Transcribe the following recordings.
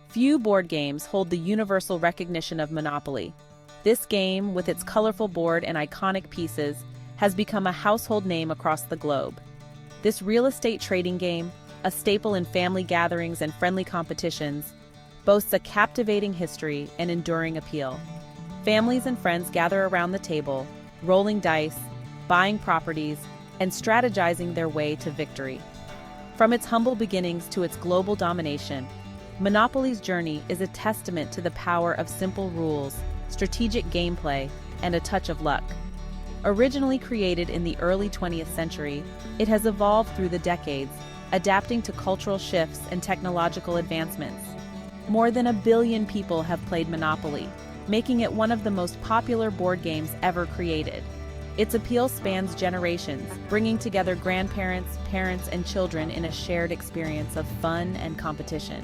Few board games hold the universal recognition of Monopoly. This game, with its colorful board and iconic pieces, has become a household name across the globe. This real estate trading game, a staple in family gatherings and friendly competitions, boasts a captivating history and enduring appeal. Families and friends gather around the table, rolling dice, buying properties, and strategizing their way to victory. From its humble beginnings to its global domination, Monopoly's journey is a testament to the power of simple rules, strategic gameplay, and a touch of luck. Originally created in the early 20th century, it has evolved through the decades, adapting to cultural shifts and technological advancements. More than 1 billion people have played Monopoly, making it one of the most popular board games ever created. Its appeal spans generations, bringing together grandparents, parents, and children in a shared experience of fun and competition.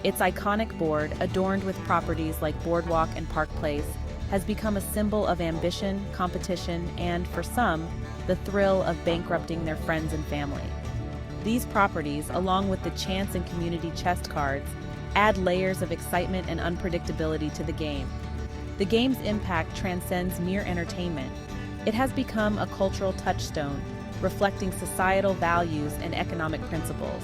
Its iconic board, adorned with properties like Boardwalk and Park Place, has become a symbol of ambition, competition, and, for some, the thrill of bankrupting their friends and family. These properties, along with the chance and community chest cards, add layers of excitement and unpredictability to the game. The game's impact transcends mere entertainment. It has become a cultural touchstone, reflecting societal values and economic principles.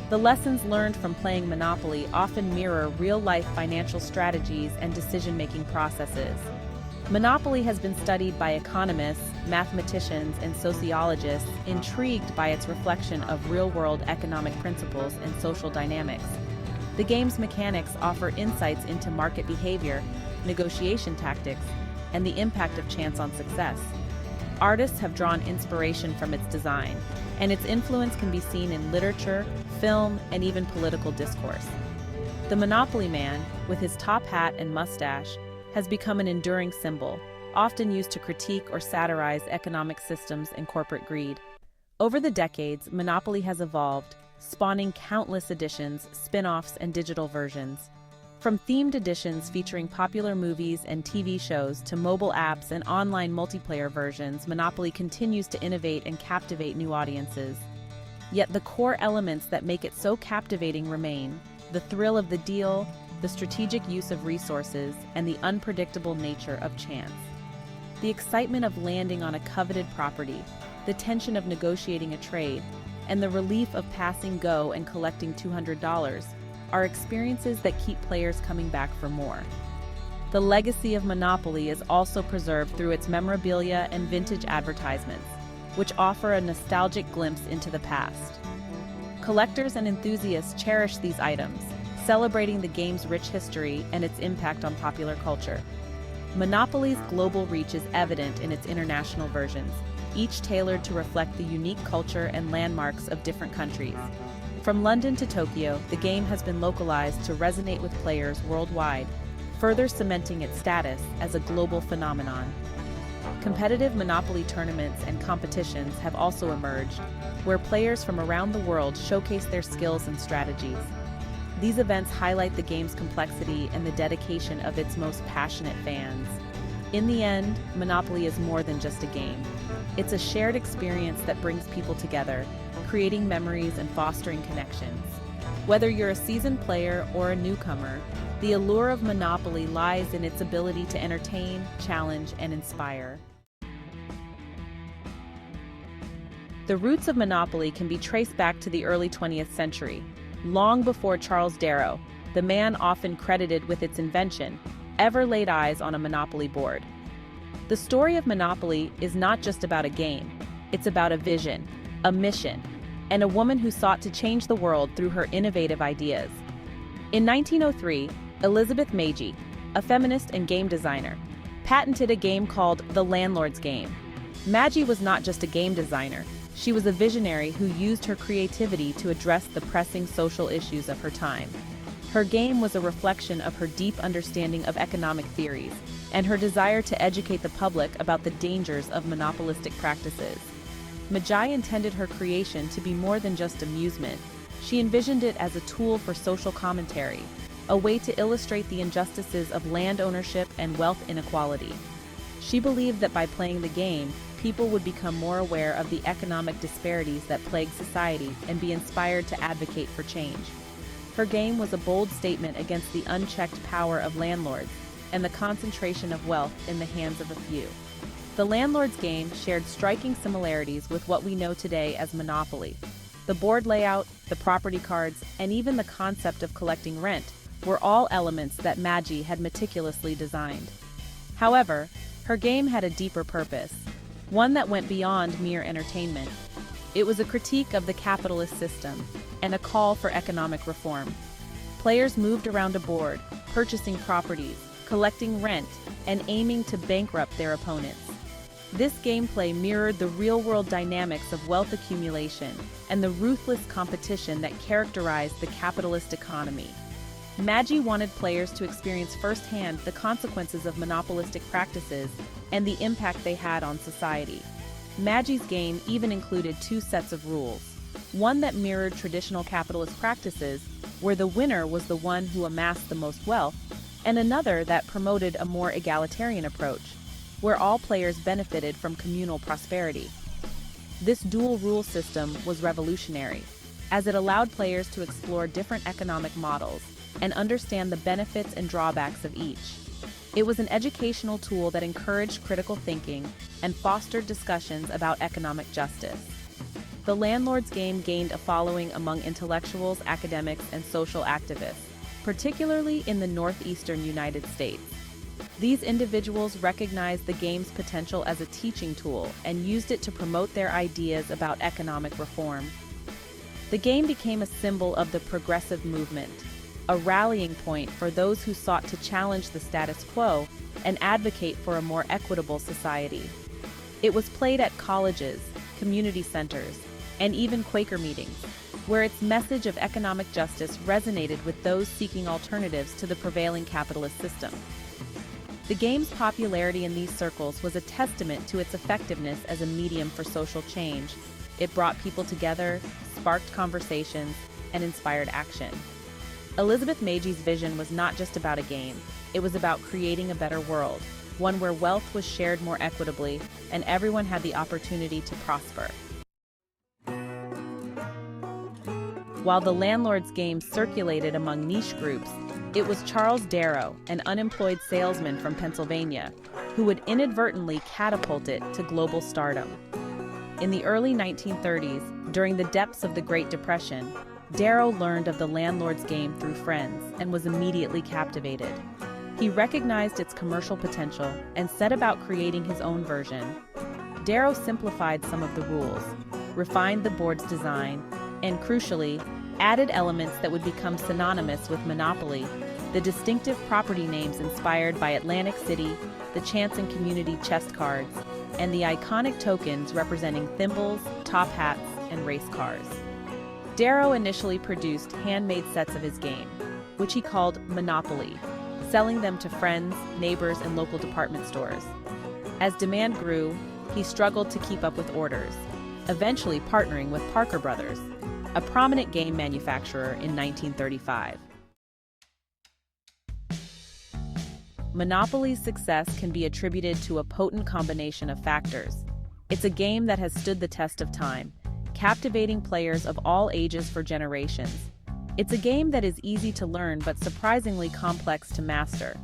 The lessons learned from playing Monopoly often mirror real-life financial strategies and decision-making processes. Monopoly has been studied by economists, mathematicians, and sociologists intrigued by its reflection of real-world economic principles and social dynamics. The game's mechanics offer insights into market behavior, negotiation tactics, and the impact of chance on success. Artists have drawn inspiration from its design, and its influence can be seen in literature, film, and even political discourse. The Monopoly Man, with his top hat and mustache, has become an enduring symbol, often used to critique or satirize economic systems and corporate greed. Over the decades, Monopoly has evolved, spawning countless editions, spin-offs, and digital versions. From themed editions featuring popular movies and TV shows to mobile apps and online multiplayer versions, Monopoly continues to innovate and captivate new audiences. Yet the core elements that make it so captivating remain: the thrill of the deal, the strategic use of resources, and the unpredictable nature of chance. The excitement of landing on a coveted property, the tension of negotiating a trade, and the relief of passing go and collecting $200 are experiences that keep players coming back for more. The legacy of Monopoly is also preserved through its memorabilia and vintage advertisements, which offer a nostalgic glimpse into the past. Collectors and enthusiasts cherish these items, celebrating the game's rich history and its impact on popular culture. Monopoly's global reach is evident in its international versions, each tailored to reflect the unique culture and landmarks of different countries. From London to Tokyo, the game has been localized to resonate with players worldwide, further cementing its status as a global phenomenon. Competitive Monopoly tournaments and competitions have also emerged, where players from around the world showcase their skills and strategies. These events highlight the game's complexity and the dedication of its most passionate fans. In the end, Monopoly is more than just a game. It's a shared experience that brings people together, creating memories and fostering connections. Whether you're a seasoned player or a newcomer, the allure of Monopoly lies in its ability to entertain, challenge, and inspire. The roots of Monopoly can be traced back to the early 20th century, long before Charles Darrow, the man often credited with its invention, ever laid eyes on a Monopoly board. The story of Monopoly is not just about a game, it's about a vision, a mission, and a woman who sought to change the world through her innovative ideas. In 1903, Elizabeth Magie, a feminist and game designer, patented a game called the Landlord's game. Magie was not just a game designer, she was a visionary who used her creativity to address the pressing social issues of her time. Her game was a reflection of her deep understanding of economic theories and her desire to educate the public about the dangers of monopolistic practices. Magie intended her creation to be more than just amusement. She envisioned it as a tool for social commentary, a way to illustrate the injustices of land ownership and wealth inequality. She believed that by playing the game, people would become more aware of the economic disparities that plague society and be inspired to advocate for change. Her game was a bold statement against the unchecked power of landlords and the concentration of wealth in the hands of a few. The Landlord's game shared striking similarities with what we know today as Monopoly. The board layout, the property cards, and even the concept of collecting rent were all elements that Magie had meticulously designed. However, her game had a deeper purpose, one that went beyond mere entertainment. It was a critique of the capitalist system and a call for economic reform. Players moved around a board, purchasing properties, collecting rent, and aiming to bankrupt their opponents. This gameplay mirrored the real-world dynamics of wealth accumulation and the ruthless competition that characterized the capitalist economy. Magie wanted players to experience firsthand the consequences of monopolistic practices and the impact they had on society. Magie's game even included two sets of rules, one that mirrored traditional capitalist practices, where the winner was the one who amassed the most wealth, and another that promoted a more egalitarian approach, where all players benefited from communal prosperity. This dual rule system was revolutionary, as it allowed players to explore different economic models and understand the benefits and drawbacks of each. It was an educational tool that encouraged critical thinking and fostered discussions about economic justice. The Landlord's game gained a following among intellectuals, academics, and social activists, particularly in the northeastern United States. These individuals recognized the game's potential as a teaching tool and used it to promote their ideas about economic reform. The game became a symbol of the progressive movement, a rallying point for those who sought to challenge the status quo and advocate for a more equitable society. It was played at colleges, community centers, and even Quaker meetings, where its message of economic justice resonated with those seeking alternatives to the prevailing capitalist system. The game's popularity in these circles was a testament to its effectiveness as a medium for social change. It brought people together, sparked conversations, and inspired action. Elizabeth Magie's vision was not just about a game, it was about creating a better world, one where wealth was shared more equitably and everyone had the opportunity to prosper. While the Landlord's game circulated among niche groups, it was Charles Darrow, an unemployed salesman from Pennsylvania, who would inadvertently catapult it to global stardom. In the early 1930s, during the depths of the Great Depression, Darrow learned of the Landlord's game through friends and was immediately captivated. He recognized its commercial potential and set about creating his own version. Darrow simplified some of the rules, refined the board's design, and crucially, added elements that would become synonymous with Monopoly, the distinctive property names inspired by Atlantic City, the Chance and Community chest cards, and the iconic tokens representing thimbles, top hats, and race cars. Darrow initially produced handmade sets of his game, which he called Monopoly, selling them to friends, neighbors, and local department stores. As demand grew, he struggled to keep up with orders, eventually partnering with Parker Brothers, a prominent game manufacturer in 1935. Monopoly's success can be attributed to a potent combination of factors. It's a game that has stood the test of time, captivating players of all ages for generations. It's a game that is easy to learn but surprisingly complex to master.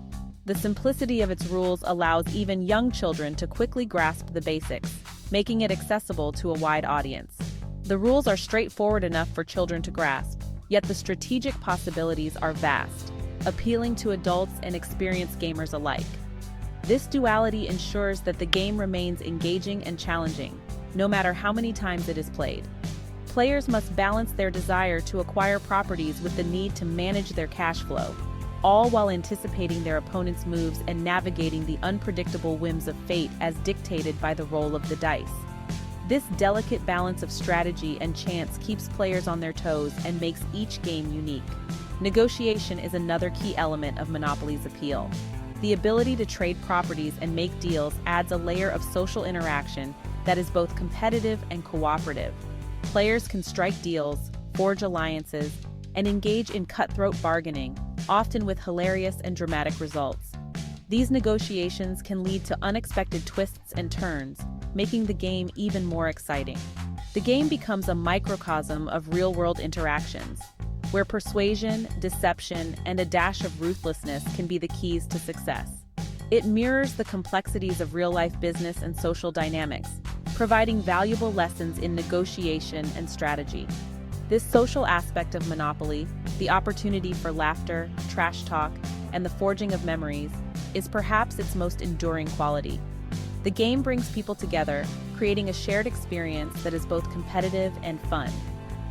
The simplicity of its rules allows even young children to quickly grasp the basics, making it accessible to a wide audience. The rules are straightforward enough for children to grasp, yet the strategic possibilities are vast, appealing to adults and experienced gamers alike. This duality ensures that the game remains engaging and challenging, no matter how many times it is played. Players must balance their desire to acquire properties with the need to manage their cash flow, all while anticipating their opponent's moves and navigating the unpredictable whims of fate as dictated by the roll of the dice. This delicate balance of strategy and chance keeps players on their toes and makes each game unique. Negotiation is another key element of Monopoly's appeal. The ability to trade properties and make deals adds a layer of social interaction that is both competitive and cooperative. Players can strike deals, forge alliances, and engage in cutthroat bargaining, often with hilarious and dramatic results. These negotiations can lead to unexpected twists and turns, making the game even more exciting. The game becomes a microcosm of real-world interactions. where persuasion, deception, and a dash of ruthlessness can be the keys to success. It mirrors the complexities of real-life business and social dynamics, providing valuable lessons in negotiation and strategy. This social aspect of Monopoly, the opportunity for laughter, trash talk, and the forging of memories, is perhaps its most enduring quality. The game brings people together, creating a shared experience that is both competitive and fun.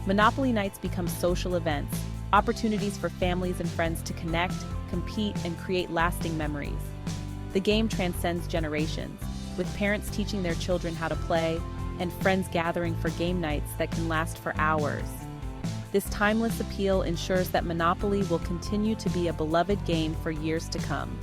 Monopoly nights become social events, opportunities for families and friends to connect, compete, and create lasting memories. The game transcends generations, with parents teaching their children how to play and friends gathering for game nights that can last for hours. This timeless appeal ensures that Monopoly will continue to be a beloved game for years to come.